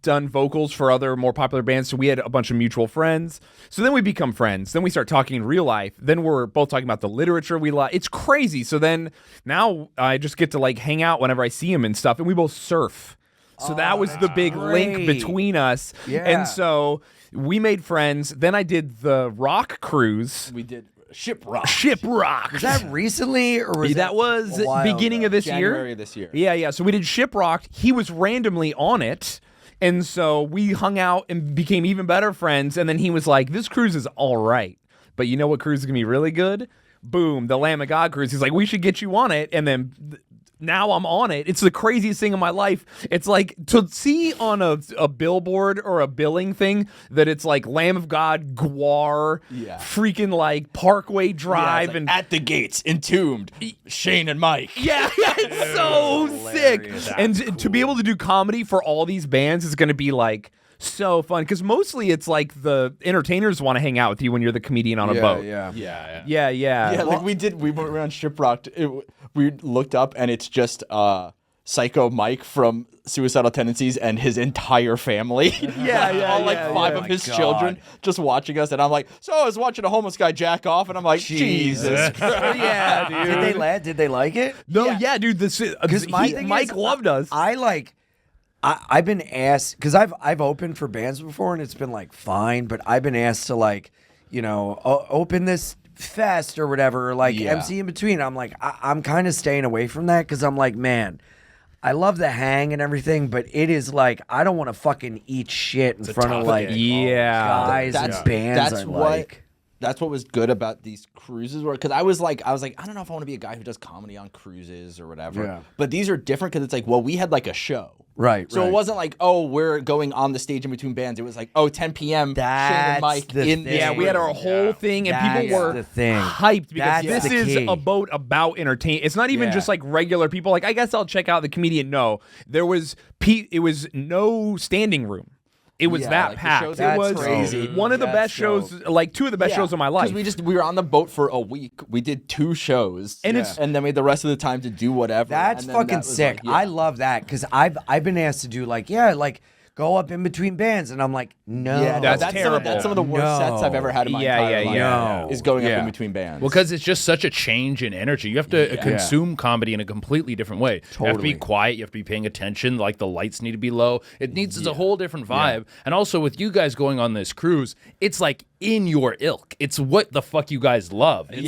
done vocals for other more popular bands. So we had a bunch of mutual friends. So then we become friends. Then we start talking in real life. Then we're both talking about the literature we like. It's crazy. So then now I just get to like hang out whenever I see him and stuff, and we both surf. So that was the big link between us. Yeah. And so we made friends. Then I did the rock cruise. We did Shipwreck. Was that recently, or was that was beginning of this January year? Of this year. Yeah. So we did Shipwrecked. He was randomly on it, and so we hung out and became even better friends. And then he was like, "This cruise is all right, but you know what cruise is gonna be really good? Boom, the Lamb of God cruise." He's like, "We should get you on it." And then now I'm on it. It's the craziest thing in my life. It's like to see on a billboard or a billing thing that it's like Lamb of God, Guar, freaking like Parkway Drive, like, and at the gates, entombed, Shayne and Mike. Yeah, it's so sick. And to be able to do comedy for all these bands is going to be like so fun, because mostly it's like the entertainers want to hang out with you when you're the comedian on a boat. Yeah, like we went around Shiprocked. We looked up and it's just Psycho Mike from Suicidal Tendencies and his entire family. All like five of his children just watching us, and I'm like, so I was watching a homeless guy jack off, and I'm like, Jesus Christ. Yeah, dude. Did they like it? No, dude. Because Mike loved us. I've been asked, because I've opened for bands before and it's been like fine, but I've been asked to like, you know, open this fest or whatever, or like MC in between. I'm like, I'm kind of staying away from that, because I'm like, man, I love the hang and everything, but it is like, I don't want to fucking eat shit in front of like guys and bands. That's what was good about these cruises, because I was like, I don't know if I want to be a guy who does comedy on cruises or whatever. Yeah. But these are different because it's like, well, we had like a show. Right. So it wasn't like, oh, we're going on the stage in between bands. It was like, oh, 10 p.m. Shayne and Mike in the we had our whole thing, and people were hyped because this is a boat about entertainment. It's not even just like regular people. Like, I guess I'll check out the comedian. No, it was no standing room. It was that packed. It was crazy. One of the best shows, like two of the best shows of my life. Because we were on the boat for a week. We did 2 shows, and then we had the rest of the time to do whatever. That's fucking sick. Like, I love that, because I've been asked to do like go up in between bands, and I'm like, no. Yeah, that's terrible. That's some of the worst sets I've ever had in my entire life. Is going up in between bands. Well, because it's just such a change in energy. You have to consume comedy in a completely different way. You have to be quiet. You have to be paying attention. Like, the lights need to be low. It needs a whole different vibe. And also, with you guys going on this cruise, it's like in your ilk. It's what the fuck you guys love. It's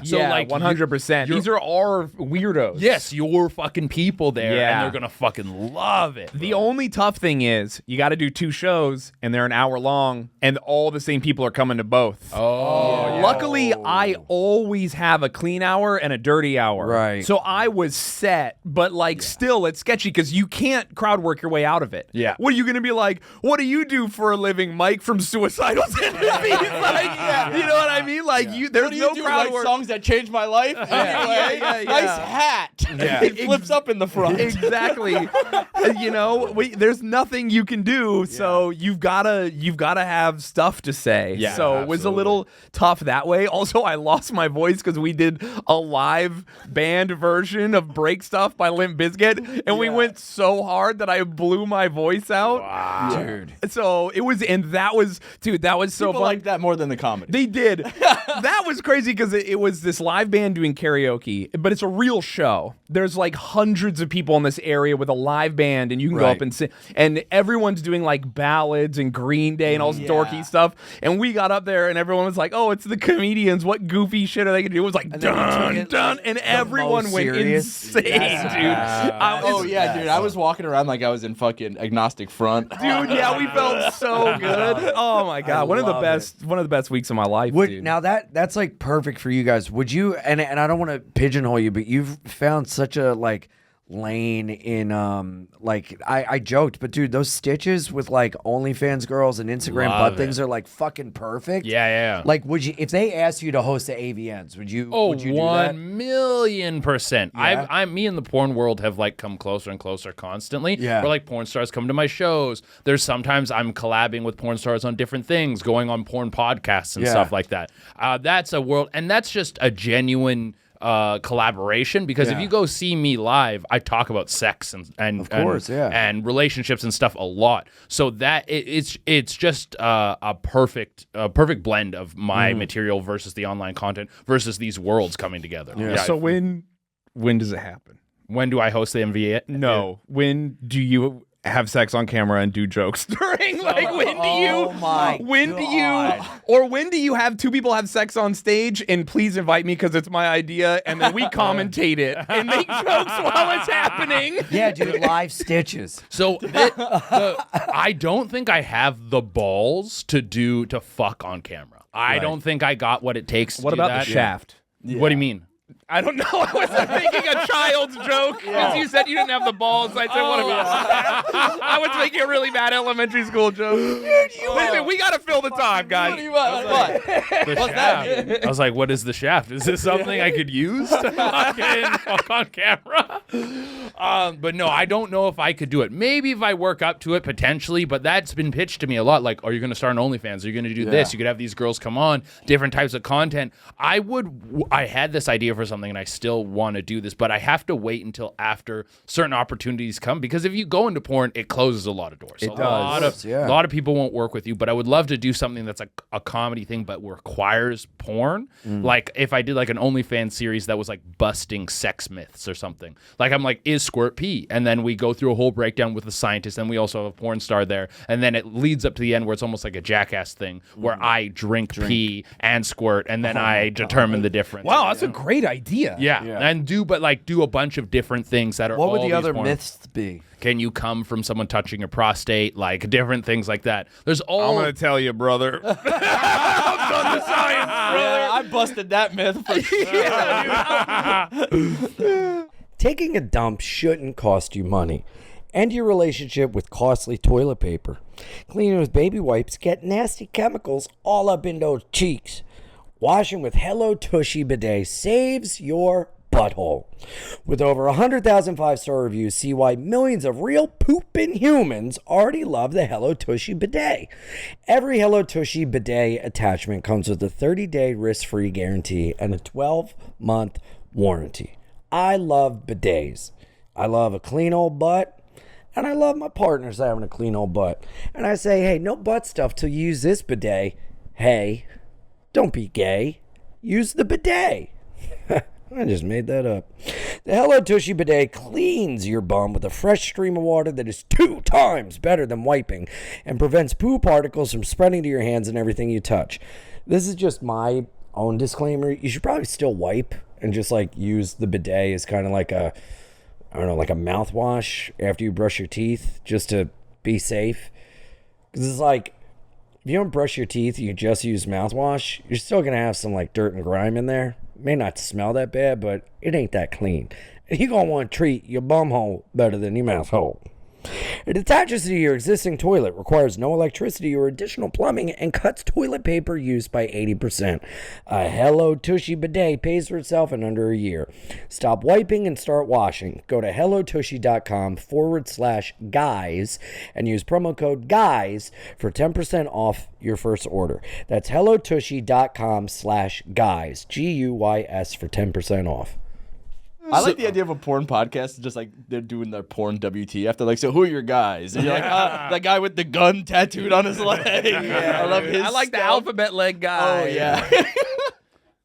So like 100%. These are our weirdos. Yes, you're fucking people there, and they're gonna fucking love it. The only tough thing is you got to do 2 shows, and they're an hour long, and all the same people are coming to both. Luckily, I always have a clean hour and a dirty hour. Right. So I was set, but like still, it's sketchy because you can't crowd work your way out of it. Yeah. What are you gonna be like? What do you do for a living, Mike from Suicidal Tendencies? Like, you know what I mean? Like, there's no crowd work. Songs that changed my life. Anyway, nice hat. It flips up in the front. Exactly. You know, there's nothing you can do, so you've gotta have stuff to say. Yeah, so it was a little tough that way. Also, I lost my voice because we did a live band version of Break Stuff by Limp Bizkit, and we went so hard that I blew my voice out. Wow. Dude. So it was, and that was so People fun. like that more than the comedy. They did. That was crazy because it was this live band doing karaoke, but it's a real show. There's like hundreds of people in this area with a live band, and you can go up and sing. And everyone's doing like ballads and Green Day and all this dorky stuff. And we got up there, and everyone was like, "Oh, it's the comedians. What goofy shit are they gonna do?" It was like dun dun, and everyone went insane, dude. Dude. I was walking around like I was in fucking Agnostic Front. Dude, yeah, we felt so good. Oh my god, one of the best weeks of my life. Dude. Now that's like perfect for you guys. Would you? And I don't want to pigeonhole you, but you've found such a like lane in like I joked, but dude, those stitches with like OnlyFans girls and Instagram butt things are like fucking perfect. Yeah. Like, would you, if they asked you to host the AVNs, would you? Oh, would you do 1,000,000%. Yeah? Me and the porn world have like come closer and closer constantly. Yeah. Where like porn stars come to my shows. There's sometimes I'm collabing with porn stars on different things, going on porn podcasts and stuff like that. That's a world, and that's just a genuine collaboration, because if you go see me live, I talk about sex and of course, and relationships and stuff a lot. So that it's just a perfect blend of my material versus the online content versus these worlds coming together. So when does it happen? When do I host the MVA? No. When do you have sex on camera and do jokes during? Like, when do you have 2 people have sex on stage and please invite me because it's my idea, and then we commentate it and make jokes while it's happening? Yeah, dude, live stitches. So I don't think I have the balls to fuck on camera. I don't think I got what it takes to What do about that. the shaft? What do you mean? I don't know. I wasn't making a child's joke because you said you didn't have the balls. I said, I was making a really bad elementary school joke. Listen, we got to fill the time, guys. What? What's that mean? I was like, what is the shaft? Is this something I could use to fucking talk on camera? But no, I don't know if I could do it. Maybe if I work up to it, potentially, but that's been pitched to me a lot. Like, are you going to start an OnlyFans? Are you going to do this? You could have these girls come on, different types of content. I had this idea for something and I still want to do this, but I have to wait until after certain opportunities come, because if you go into porn, it closes a lot of doors. A lot of people won't work with you, but I would love to do something that's like a comedy thing but requires porn. Like if I did like an OnlyFans series that was like busting sex myths or something. Like I'm like, is squirt pee? And then we go through a whole breakdown with the scientist, and we also have a porn star there, and then it leads up to the end where it's almost like a Jackass thing where I drink pee and squirt, and then I determine the difference. Wow, that's a great idea. Yeah. And do a bunch of different things that are What all would the these other porn. myths be? Can you come from someone touching your prostate? Like different things like that. There's all. I'm going to tell you, brother. I've done the science, brother. Yeah, I busted that myth for sure. Taking a dump shouldn't cost you money. End your relationship with costly toilet paper. Cleaning with baby wipes get nasty chemicals all up in those cheeks. Washing with Hello Tushy Bidet saves your butthole. With over 100,000 5-star reviews, see why millions of real pooping humans already love the Hello Tushy Bidet. Every Hello Tushy Bidet attachment comes with a 30-day risk-free guarantee and a 12-month warranty. I love bidets. I love a clean old butt, and I love my partners having a clean old butt. And I say, hey, no butt stuff till you use this bidet. Hey, don't be gay. Use the bidet. I just made that up. The Hello Tushy Bidet cleans your bum with a fresh stream of water that is 2 times better than wiping and prevents poo particles from spreading to your hands and everything you touch. This is just my own disclaimer. You should probably still wipe and just like use the bidet as kind of like a, I don't know, like a mouthwash after you brush your teeth just to be safe. Because it's like, if you don't brush your teeth, you just use mouthwash, you're still going to have some like dirt and grime in there. It may not smell that bad, but it ain't that clean. And you're going to want to treat your bum hole better than your mouth hole. It attaches to your existing toilet, requires no electricity or additional plumbing, and cuts toilet paper use by 80%. A Hello Tushy Bidet pays for itself in under a year. Stop wiping and start washing. Go to hellotushy.com/guys and use promo code GUYS for 10% off your first order. That's hellotushy.com/guys, GUYS, for 10% off. I like the idea of a porn podcast, just like they're doing their porn WTF. They're like, so who are your guys? And you're like, that guy with the gun tattooed on his leg. I love his I like the stuff. alphabet leg guy. Oh, yeah.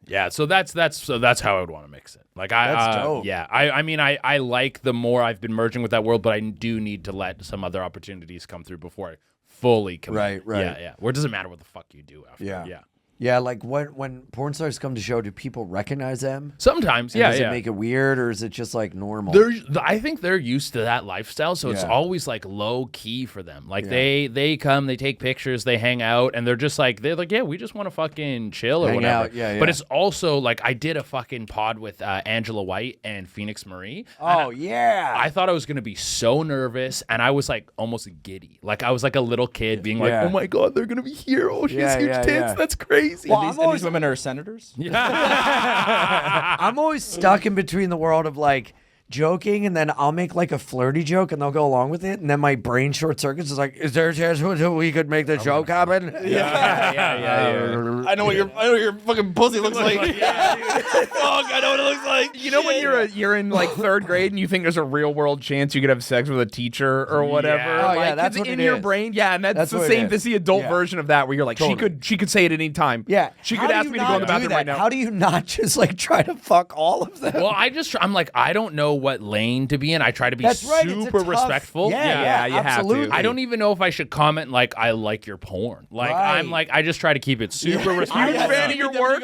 Yeah, so that's how I would want to mix it. Like That's dope. Yeah, I mean I like the more I've been merging with that world, but I do need to let some other opportunities come through before I fully commit. Right. Yeah. Where it doesn't matter what the fuck you do after. Yeah. Yeah. Yeah, like when porn stars come to show, do people recognize them? Sometimes, And yeah. does it make it weird, or is it just like normal? I think they're used to that lifestyle, so it's always like low key for them. Like they come, they take pictures, they hang out, and they're like, yeah, we just want to fucking chill or Hang whatever. out, yeah. But it's also like I did a fucking pod with Angela White and Phoenix Marie. Oh, yeah. I thought I was gonna be so nervous, and I was like almost giddy. Like I was like a little kid being like, oh my god, they're gonna be here. Oh, she has huge tits. That's crazy. Well, and these women are senators? I'm always stuck in between the world of like joking, and then I'll make like a flirty joke and they'll go along with it, and then my brain short circuits is like, is there a chance we could make the joke happen? Yeah. I know what your fucking pussy looks like. Fuck, I know what it looks like. You know when you're in like 3rd grade and you think there's a real world chance you could have sex with a teacher or whatever? Yeah. Oh, yeah, Like, that's 'cause what in it your is. brain. Yeah, and that's the what it same. is. It's the adult Yeah. version of that where you're like, Totally. she could say it at any time. Yeah. She How could do ask you me to go in the not do bathroom that? right now. How do you not just like try to fuck all of them? Well, I'm like, I don't know what lane to be in. I try to be That's right, it's a super tough- respectful. Yeah, you have to. absolutely. I don't even know if I should comment like I like your porn. Like Right. I'm like I just try to keep it super Huge respectful. fan of your work.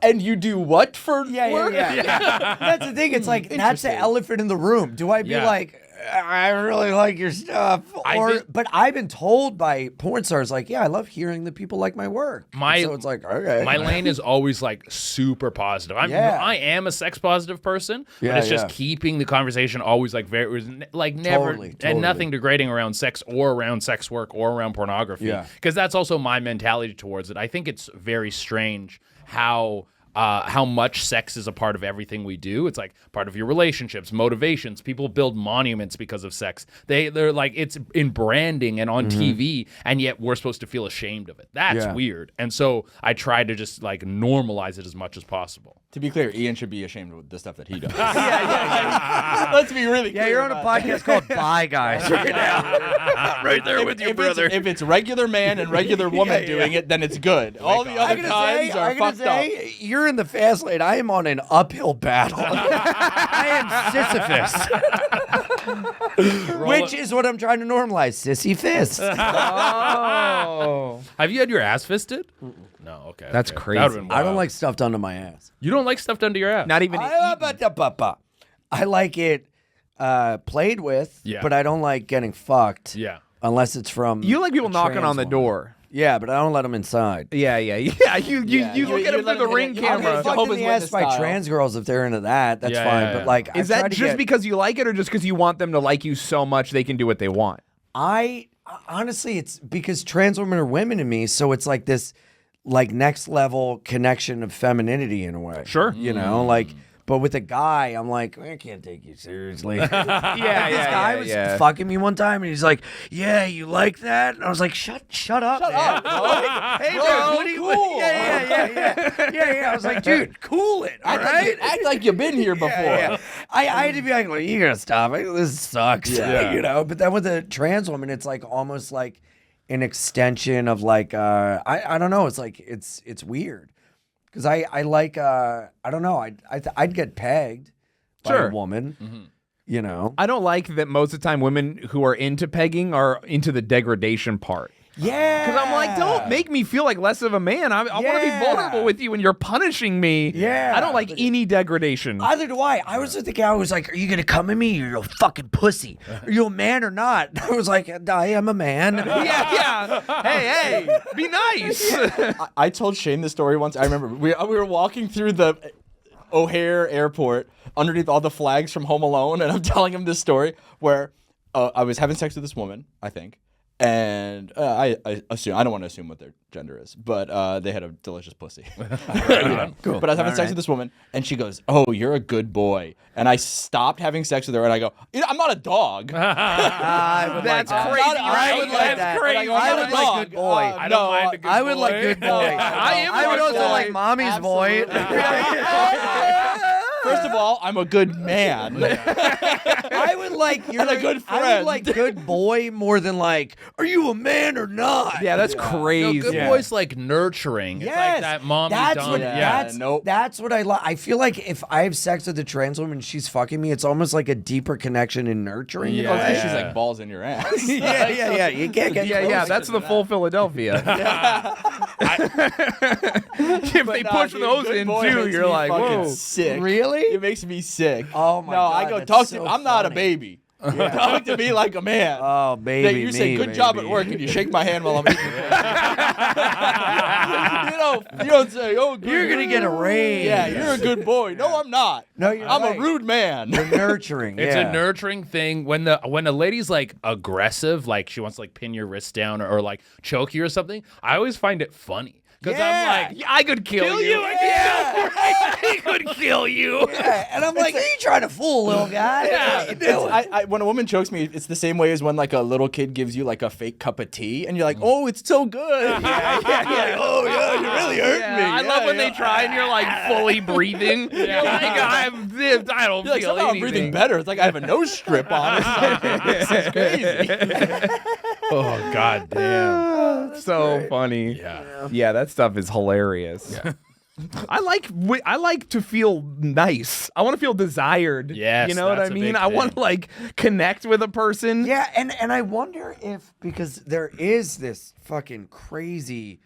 And you do what for Yeah. work? That's the thing. It's like, that's the elephant in the room. Do I be like, I really like your stuff. But I've been told by porn stars, like, yeah, I love hearing that people like my work. So it's like, okay. My lane is always like super positive. I am a sex positive person, but it's just keeping the conversation always like very, like never, and nothing degrading around sex or around sex work or around pornography. Yeah. Because that's also my mentality towards it. I think it's very strange how much sex is a part of everything we do. It's like part of your relationships, motivations. People build monuments because of sex. They're like, it's in branding and on TV, and yet we're supposed to feel ashamed of it. That's weird. And so I try to just like normalize it as much as possible. To be clear, Ian should be ashamed of the stuff that he does. Let's be really clear. Yeah, you're on a podcast called Bye Guys right now. Right there with you, brother. If it's regular man and regular woman doing it, then it's good. All the other times are fucked up. You're in the fast lane. I am on an uphill battle. I am Sisyphus. Which is what I'm trying to normalize. Sissy fist. Oh. Have you had your ass fisted? No, okay. That's okay. crazy. That would've been I don't wild. like stuff done to my ass. You don't like stuff done to your ass? Not even I like it played with, but I don't like getting fucked. Yeah. Unless it's from You like people a knocking trans on the woman. door. Yeah, but I don't let them inside. Yeah. You look at them through the ring I'll camera. get fucked in the ass by trans girls if they're into that. That's fine. But like, is that just because you like it, or just because you want them to like you so much they can do what they want? Honestly, it's because trans women are women to me, so it's like this, like next level connection of femininity in a way. Sure, you know, like. But with a guy, I'm like, I can't take you seriously. This guy was fucking me one time, and he's like, "Yeah, you like that?" And I was like, "Shut up, man." Like, hey, bro, what are you? Cool. Yeah. I was like, "Dude, cool it, all right? Act like you've been here before." I had to be like, well, "You gotta stop. This sucks." You know. But then with a trans woman, it's like almost like an extension of like, I don't know. It's like it's weird. Because I like, I don't know, I'd get pegged by a woman, you know? I don't like that most of the time women who are into pegging are into the degradation part. Yeah. Because I'm like, don't make me feel like less of a man. I want to be vulnerable with you and you're punishing me. Yeah. I don't like any degradation. Neither do I. I was with the guy who was like, are you going to come at me? You're a fucking pussy. Are you a man or not? I was like, I am a man. Yeah. Hey, be nice. I told Shayne this story once. I remember we were walking through the O'Hare airport underneath all the flags from Home Alone, and I'm telling him this story where I was having sex with this woman, I think. And I assume, I don't want to assume what their gender is, but they had a delicious pussy. Cool. But I was having sex with this woman, and she goes, "Oh, you're a good boy." And I stopped having sex with her, and I go, "I'm not a dog." That's crazy. I would like that. I would like good boy. I don't mind a good boy. I would like good boy. I would also like mommy's boy. First of all, I'm a good man. I would like you're a good friend. I would like good boy more than like, are you a man or not? Yeah, that's crazy. No, good boy's like nurturing. Yes. It's like that mommy That's what I like. I feel like if I have sex with a trans woman and she's fucking me, it's almost like a deeper connection in nurturing. She's like balls in your ass. yeah. You can't get close that's the full Philadelphia. If they push those in too, you're like, whoa. Sick. Really? It makes me sick. Oh my God. I go that's talk so to. I'm not a funny. baby. Talk to me like a man. Oh, baby. You say good job at work, and you shake my hand while I'm eating. You don't say, "Oh, good You're gonna get a raise." Yeah, you're a good boy. No, I'm not. No, you're I'm right. a rude man. You're nurturing. It's a nurturing thing. When a lady's like aggressive, like she wants to like pin your wrist down or like choke you or something, I always find it funny. Because I'm like, I could kill you. I could kill you. Yeah. And I'm like, are you trying to fool, little guy? Yeah. When a woman chokes me, it's the same way as when like a little kid gives you like a fake cup of tea, and you're like, "Oh, it's so good." Yeah. Oh yeah, you really hurt me. I love when they try and you're like fully breathing. You're like, I don't You're like, feel somehow I'm anything. breathing better. It's like I have a nose strip on. It's crazy. Oh god damn. So funny. Yeah, that stuff is hilarious. Yeah. I like to feel nice. I want to feel desired. Yes, you know what I that's a mean? big I want to thing. like connect with a person. Yeah, and I wonder if, because there is this fucking crazy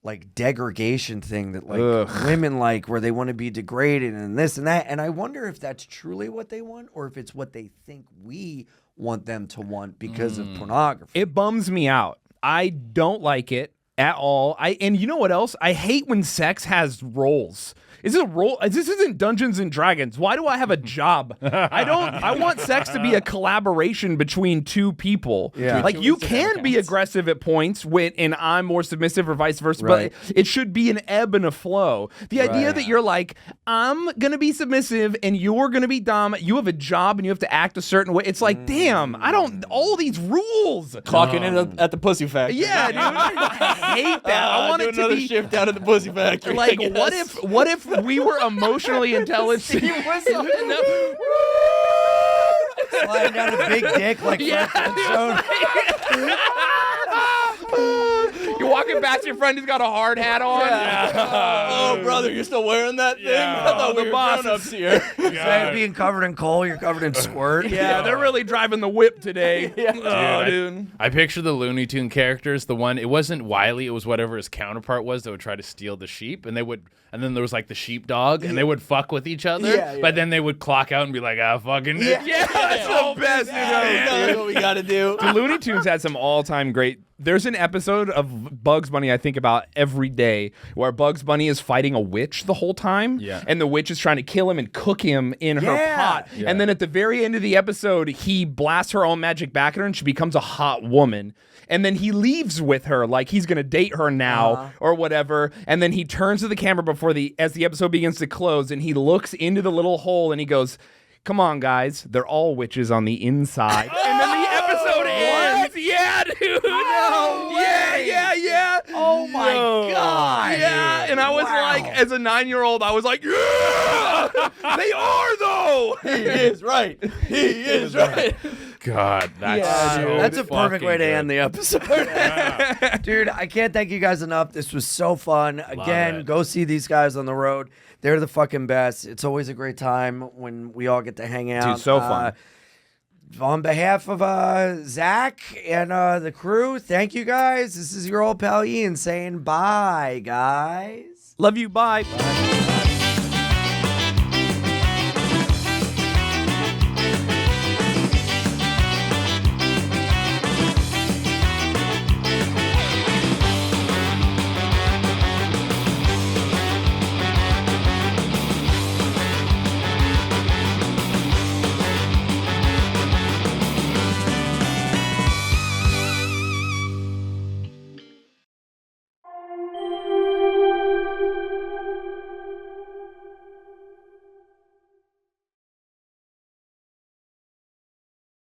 like degradation thing that like women like, where they want to be degraded and this and that, and I wonder if that's truly what they want or if it's what they think we want them to want because of pornography. It bums me out. I don't like it at all. And you know what else? I hate when sex has roles. Is it a role? This isn't Dungeons and Dragons. Why do I have a job? I want sex to be a collaboration between two people. Yeah. Like you can be aggressive at points and I'm more submissive or vice versa, Right. but it should be an ebb and a flow. The idea that you're like, I'm gonna be submissive and you're gonna be dom. You have a job and you have to act a certain way. It's like, damn, I don't. All these rules. Clocking in at the pussy factory. Yeah, dude. I hate that. I want do it to another be shift down at the pussy factory. like, I what if we were emotionally intelligent? Sliding down a big dick like You're walking past your friend who's got a hard hat on. Oh, brother, you're still wearing that thing? I thought we were grown-ups here. Instead of being covered in coal, you're covered in squirt. Yeah, they're really driving the whip today. Dude. I picture the Looney Tune characters. The one, it wasn't Wiley, it was whatever his counterpart was that would try to steal the sheep, and then there was like the sheepdog, and they would fuck with each other, but then they would clock out and be like, fucking Yeah, that's the best. That's what we gotta do. The Looney Tunes had some all-time great. There's an episode of Bugs Bunny I think about every day where Bugs Bunny is fighting a witch the whole time, and the witch is trying to kill him and cook him in her pot. Yeah. And then at the very end of the episode, he blasts her own magic back at her, and she becomes a hot woman. And then he leaves with her, like he's gonna date her now or whatever. And then he turns to the camera as the episode begins to close, and he looks into the little hole and he goes, "Come on, guys, they're all witches on the inside." And then the episode ends. Yeah, dude. Yeah. Oh my God. Yeah, and I was like, as a 9-year-old, I was like, yeah, they are though. He is right. He is right. God, that's a perfect way to end the episode. Dude, I can't thank you guys enough. This was so fun. Again, go see these guys on the road. They're the fucking best. It's always a great time when we all get to hang out. Dude, so fun. On behalf of Zach and the crew, thank you guys. This is your old pal Ian saying bye, guys. Love you. Bye.